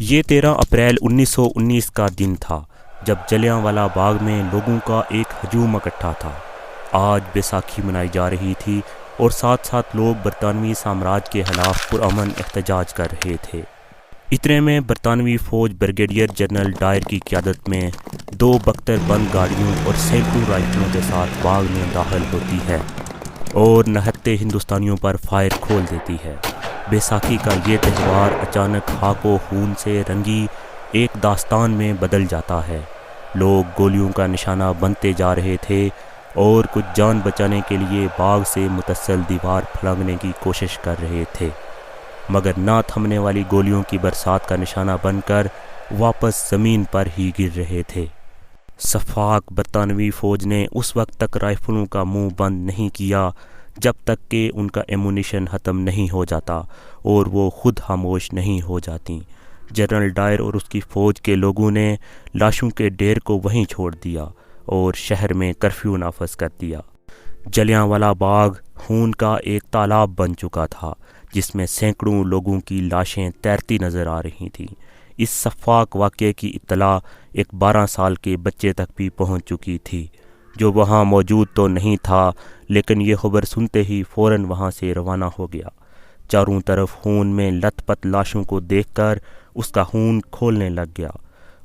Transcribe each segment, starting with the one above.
یہ 13 اپریل 1919 کا دن تھا جب جلیانوالہ باغ میں لوگوں کا ایک ہجوم اکٹھا تھا۔ آج بیساکھی منائی جا رہی تھی اور ساتھ ساتھ لوگ برطانوی سامراج کے خلاف پرامن احتجاج کر رہے تھے۔ اتنے میں برطانوی فوج بریگیڈیئر جنرل ڈائر کی قیادت میں 2 بختر بند گاڑیوں اور سینکڑوں رائفلوں کے ساتھ باغ میں داخل ہوتی ہے اور نہتے ہندوستانیوں پر فائر کھول دیتی ہے۔ بیساکھی کا یہ تہوار اچانک خاک و خون سے رنگی ایک داستان میں بدل جاتا ہے۔ لوگ گولیوں کا نشانہ بنتے جا رہے تھے اور کچھ جان بچانے کے لیے باغ سے متصل دیوار پھلانگنے کی کوشش کر رہے تھے، مگر نہ تھمنے والی گولیوں کی برسات کا نشانہ بن کر واپس زمین پر ہی گر رہے تھے۔ سفاک برطانوی فوج نے اس وقت تک رائفلوں کا منہ بند نہیں کیا جب تک کہ ان کا ایمونیشن ختم نہیں ہو جاتا اور وہ خود خاموش نہیں ہو جاتی۔ جنرل ڈائر اور اس کی فوج کے لوگوں نے لاشوں کے ڈھیر کو وہیں چھوڑ دیا اور شہر میں کرفیو نافذ کر دیا۔ جلیانوالہ باغ خون کا ایک تالاب بن چکا تھا جس میں سینکڑوں لوگوں کی لاشیں تیرتی نظر آ رہی تھیں۔ اس سفاک واقعے کی اطلاع ایک 12 سال کے بچے تک بھی پہنچ چکی تھی جو وہاں موجود تو نہیں تھا، لیکن یہ خبر سنتے ہی فوراً وہاں سے روانہ ہو گیا۔ چاروں طرف خون میں لت پت لاشوں کو دیکھ کر اس کا خون کھولنے لگ گیا۔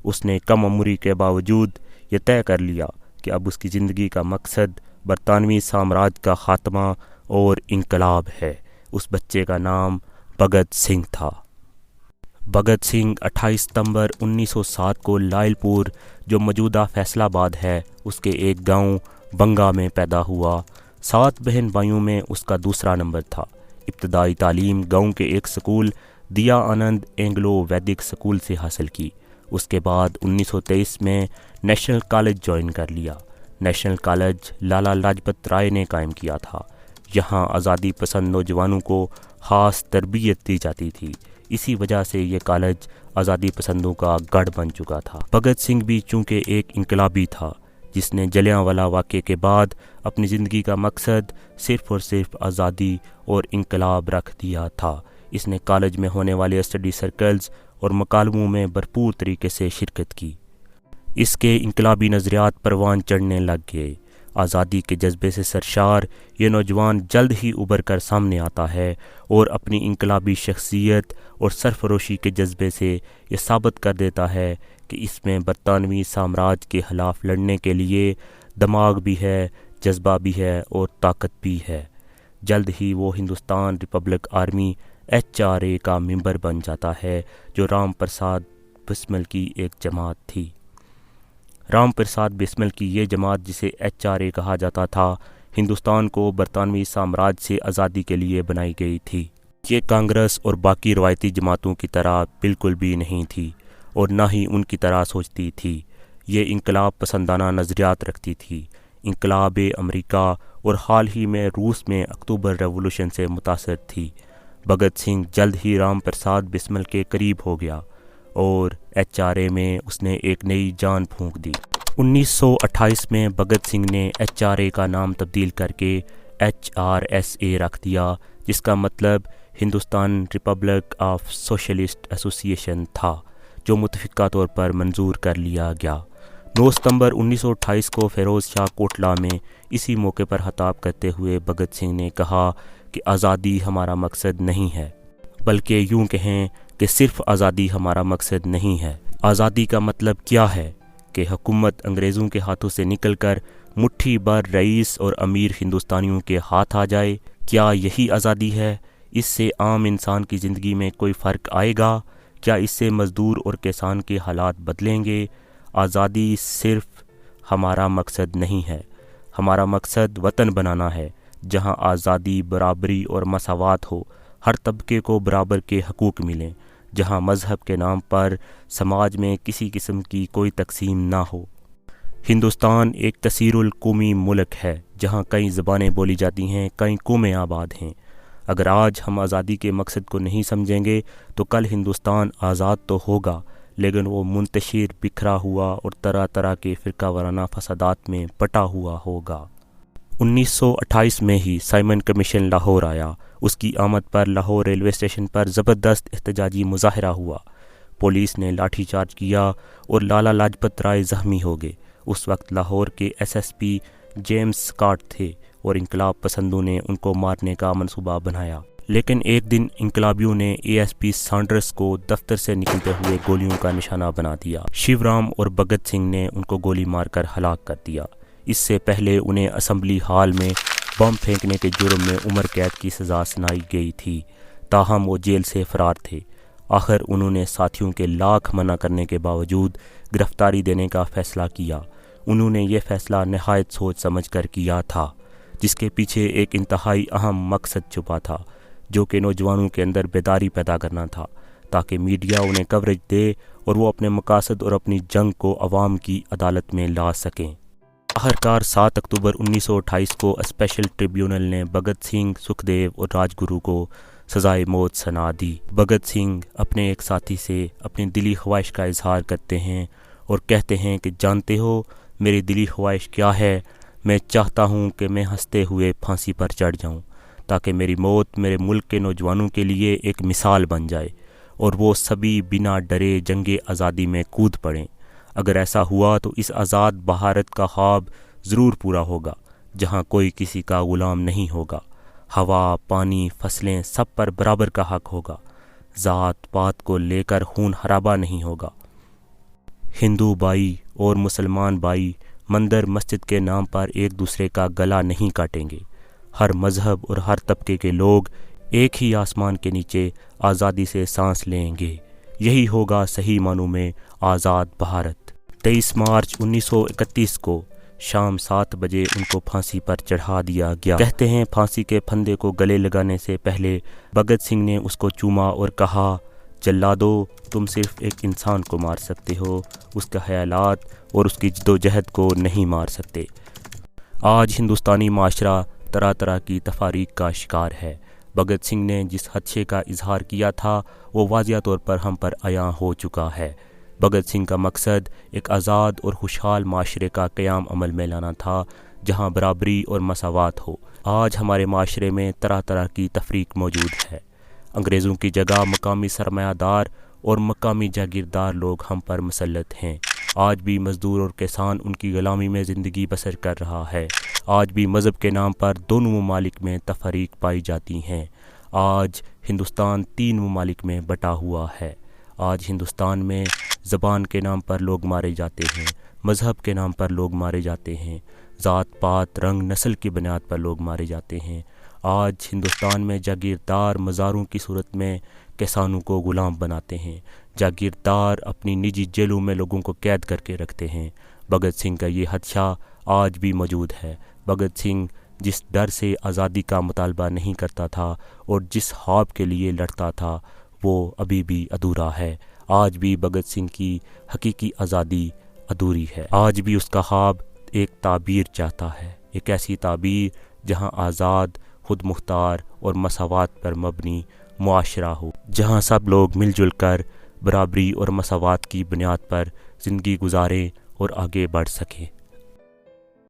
اس نے کم عمری کے باوجود یہ طے کر لیا کہ اب اس کی زندگی کا مقصد برطانوی سامراج کا خاتمہ اور انقلاب ہے۔ اس بچے کا نام بھگت سنگھ تھا۔ بھگت سنگھ 28 ستمبر 1907 کو لائل پور، جو موجودہ فیصل آباد ہے، اس کے ایک گاؤں بنگا میں پیدا ہوا۔ 7 بہن بھائیوں میں اس کا دوسرا نمبر تھا۔ ابتدائی تعلیم گاؤں کے ایک سکول دیا آنند اینگلو ویدک سکول سے حاصل کی۔ اس کے بعد 1923 میں نیشنل کالج جوائن کر لیا۔ نیشنل کالج لالا لاجپت رائے نے قائم کیا تھا۔ یہاں آزادی پسند نوجوانوں کو خاص تربیت دی جاتی تھی، اسی وجہ سے یہ کالج آزادی پسندوں کا گڑھ بن چکا تھا۔ بھگت سنگھ بھی چونکہ ایک انقلابی تھا جس نے جلیانوالہ واقعے کے بعد اپنی زندگی کا مقصد صرف اور صرف آزادی اور انقلاب رکھ دیا تھا۔ اس نے کالج میں ہونے والے اسٹڈی سرکلز اور مکالموں میں بھرپور طریقے سے شرکت کی۔ اس کے انقلابی نظریات پروان چڑھنے لگ گئے۔ آزادی کے جذبے سے سرشار یہ نوجوان جلد ہی ابھر کر سامنے آتا ہے اور اپنی انقلابی شخصیت اور سرفروشی کے جذبے سے یہ ثابت کر دیتا ہے کہ اس میں برطانوی سامراج کے خلاف لڑنے کے لیے دماغ بھی ہے، جذبہ بھی ہے اور طاقت بھی ہے۔ جلد ہی وہ ہندوستان ریپبلک آرمی HRA کا ممبر بن جاتا ہے، جو رام پرساد بسمل کی ایک جماعت تھی۔ رام پرساد بسمل کی یہ جماعت، جسے HRA کہا جاتا تھا، ہندوستان کو برطانوی سامراج سے آزادی کے لیے بنائی گئی تھی۔ یہ کانگریس اور باقی روایتی جماعتوں کی طرح بالکل بھی نہیں تھی اور نہ ہی ان کی طرح سوچتی تھی۔ یہ انقلاب پسندانہ نظریات رکھتی تھی۔ انقلاب امریکہ اور حال ہی میں روس میں اکتوبر ریولوشن سے متاثر تھی۔ بھگت سنگھ جلد ہی رام پرساد بسمل کے قریب ہو گیا اور HRA میں اس نے ایک نئی جان پھونک دی۔ 1928 میں بھگت سنگھ نے HRA کا نام تبدیل کر کے HRSA رکھ دیا، جس کا مطلب ہندوستان ریپبلک آف سوشلسٹ ایسوسی ایشن تھا، جو متفقہ طور پر منظور کر لیا گیا۔ 9 ستمبر 1928 کو فیروز شاہ کوٹلہ میں اسی موقع پر خطاب کرتے ہوئے بھگت سنگھ نے کہا کہ آزادی ہمارا مقصد نہیں ہے، بلکہ یوں کہیں کہ صرف آزادی ہمارا مقصد نہیں ہے۔ آزادی کا مطلب کیا ہے کہ حکومت انگریزوں کے ہاتھوں سے نکل کر مٹھی بھر رئیس اور امیر ہندوستانیوں کے ہاتھ آ جائے؟ کیا یہی آزادی ہے؟ اس سے عام انسان کی زندگی میں کوئی فرق آئے گا؟ کیا اس سے مزدور اور کسان کے حالات بدلیں گے؟ آزادی صرف ہمارا مقصد نہیں ہے، ہمارا مقصد وطن بنانا ہے جہاں آزادی، برابری اور مساوات ہو، ہر طبقے کو برابر کے حقوق ملیں، جہاں مذہب کے نام پر سماج میں کسی قسم کی کوئی تقسیم نہ ہو۔ ہندوستان ایک کثیر القومی ملک ہے جہاں کئی زبانیں بولی جاتی ہیں، کئی قومیں آباد ہیں۔ اگر آج ہم آزادی کے مقصد کو نہیں سمجھیں گے تو کل ہندوستان آزاد تو ہوگا، لیکن وہ منتشر، بکھرا ہوا اور طرح طرح کے فرقہ وارانہ فسادات میں بٹا ہوا ہوگا۔ 1928 میں ہی سائمن کمیشن لاہور آیا۔ اس کی آمد پر لاہور ریلوے اسٹیشن پر زبردست احتجاجی مظاہرہ ہوا۔ پولیس نے لاٹھی چارج کیا اور لالا لاجپت رائے زخمی ہو گئے۔ اس وقت لاہور کے SSP جیمز اسکاٹ تھے اور انقلاب پسندوں نے ان کو مارنے کا منصوبہ بنایا، لیکن ایک دن انقلابیوں نے ASP سانڈرس کو دفتر سے نکلتے ہوئے گولیوں کا نشانہ بنا دیا۔ شیو رام اور بھگت سنگھ نے ان کو گولی مار کر ہلاک کر دیا۔ اس سے پہلے انہیں اسمبلی ہال میں بم پھینکنے کے جرم میں عمر قید کی سزا سنائی گئی تھی، تاہم وہ جیل سے فرار تھے۔ آخر انہوں نے ساتھیوں کے لاکھ منع کرنے کے باوجود گرفتاری دینے کا فیصلہ کیا۔ انہوں نے یہ فیصلہ نہایت سوچ سمجھ کر کیا تھا، جس کے پیچھے ایک انتہائی اہم مقصد چھپا تھا، جو کہ نوجوانوں کے اندر بیداری پیدا کرنا تھا، تاکہ میڈیا انہیں کوریج دے اور وہ اپنے مقاصد اور اپنی جنگ کو عوام کی عدالت میں لا سکیں۔ آخرکار 7 اکتوبر 1928 کو اسپیشل ٹریبیونل نے بھگت سنگھ، سکھدیو اور راج گرو کو سزائے موت سنا دی۔ بھگت سنگھ اپنے ایک ساتھی سے اپنی دلی خواہش کا اظہار کرتے ہیں اور کہتے ہیں کہ جانتے ہو میری دلی خواہش کیا ہے؟ میں چاہتا ہوں کہ میں ہنستے ہوئے پھانسی پر چڑھ جاؤں، تاکہ میری موت میرے ملک کے نوجوانوں کے لیے ایک مثال بن جائے اور وہ سبھی بنا ڈرے جنگ آزادی میں کود پڑیں۔ اگر ایسا ہوا تو اس آزاد بھارت کا خواب ضرور پورا ہوگا، جہاں کوئی کسی کا غلام نہیں ہوگا، ہوا، پانی، فصلیں سب پر برابر کا حق ہوگا، ذات پات کو لے کر خون خرابہ نہیں ہوگا، ہندو بھائی اور مسلمان بھائی مندر مسجد کے نام پر ایک دوسرے کا گلا نہیں کاٹیں گے، ہر مذہب اور ہر طبقے کے لوگ ایک ہی آسمان کے نیچے آزادی سے سانس لیں گے، یہی ہوگا صحیح معنوں میں آزاد بھارت۔ 23 مارچ 1931 کو شام 7 بجے ان کو پھانسی پر چڑھا دیا گیا۔ کہتے ہیں پھانسی کے پھندے کو گلے لگانے سے پہلے بھگت سنگھ نے اس کو چوما اور کہا، جلادو تم صرف ایک انسان کو مار سکتے ہو، اس کے خیالات اور اس کی جدوجہد کو نہیں مار سکتے۔ آج ہندوستانی معاشرہ طرح طرح کی تفاریق کا شکار ہے۔ بھگت سنگھ نے جس خدشے کا اظہار کیا تھا وہ واضح طور پر ہم پر عیاں ہو چکا ہے۔ بھگت سنگھ کا مقصد ایک آزاد اور خوشحال معاشرے کا قیام عمل میں لانا تھا، جہاں برابری اور مساوات ہو۔ آج ہمارے معاشرے میں طرح طرح کی تفریق موجود ہے۔ انگریزوں کی جگہ مقامی سرمایہ دار اور مقامی جاگیردار لوگ ہم پر مسلط ہیں۔ آج بھی مزدور اور کسان ان کی غلامی میں زندگی بسر کر رہا ہے۔ آج بھی مذہب کے نام پر دونوں ممالک میں تفریق پائی جاتی ہیں۔ آج ہندوستان 3 ممالک میں بٹا ہوا ہے۔ آج ہندوستان میں زبان کے نام پر لوگ مارے جاتے ہیں، مذہب کے نام پر لوگ مارے جاتے ہیں، ذات پات، رنگ، نسل کی بنیاد پر لوگ مارے جاتے ہیں۔ آج ہندوستان میں جاگیردار مزاروں کی صورت میں کسانوں کو غلام بناتے ہیں، جاگیردار اپنی نجی جیلوں میں لوگوں کو قید کر کے رکھتے ہیں۔ بھگت سنگھ کا یہ خدشہ آج بھی موجود ہے۔ بھگت سنگھ جس ڈر سے آزادی کا مطالبہ نہیں کرتا تھا اور جس خواب کے لیے لڑتا تھا وہ ابھی بھی ادھورا ہے۔ آج بھی بھگت سنگھ کی حقیقی آزادی ادھوری ہے۔ آج بھی اس کا خواب ایک تعبیر چاہتا ہے، ایک ایسی تعبیر جہاں آزاد، خود مختار اور مساوات پر مبنی معاشرہ ہو، جہاں سب لوگ مل جل کر برابری اور مساوات کی بنیاد پر زندگی گزاریں اور آگے بڑھ سکیں۔